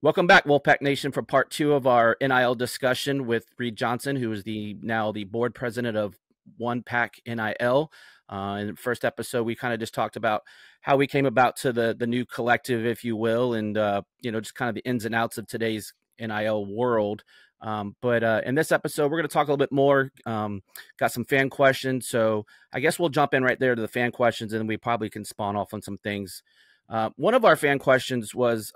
Welcome back, Wolfpack Nation, for part 2 of our NIL discussion with Reid Johnson, who is now the board president of One Pack NIL. In the first episode, we kind of just talked about how we came about to the new collective, if you will, and just kind of the ins and outs of today's NIL world. But in this episode, we're going to talk a little bit more. Got some fan questions, so I guess we'll jump in right there to the fan questions, and we probably can spawn off on some things. One of our fan questions was,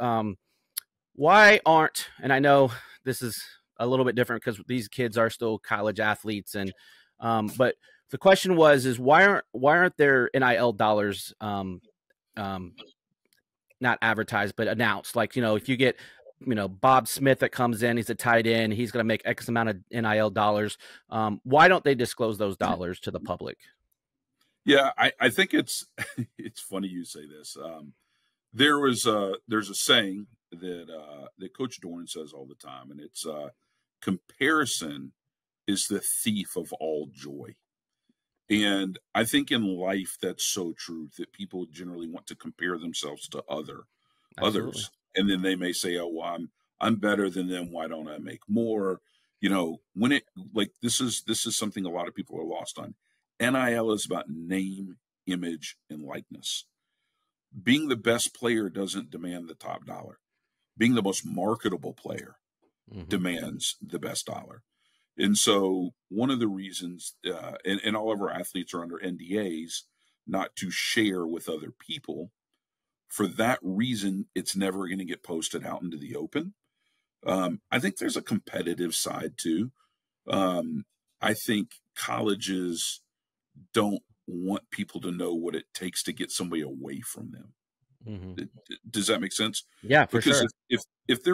why aren't, and I know this is a little bit different because these kids are still college athletes, and but the question is why aren't there NIL dollars not advertised but announced? Like, if you get Bob Smith that comes in, he's a tight end, he's going to make X amount of NIL dollars. Why don't they disclose those dollars to the public? Yeah, I think it's funny you say this. There's a saying that Coach Dorn says all the time, and it's comparison is the thief of all joy. And I think in life that's so true, that people generally want to compare themselves to others, and then they may say, "Oh, well, I'm better than them. Why don't I make more?" When this is something a lot of people are lost on. NIL is about name, image, and likeness. Being the best player doesn't demand the top dollar. Being the most marketable player demands the best dollar. And so one of the reasons, and all of our athletes are under NDAs, not to share with other people. For that reason, it's never going to get posted out into the open. I think there's a competitive side too. I think colleges don't want people to know what it takes to get somebody away from them. Does that make sense? Yeah, for sure. Because if they're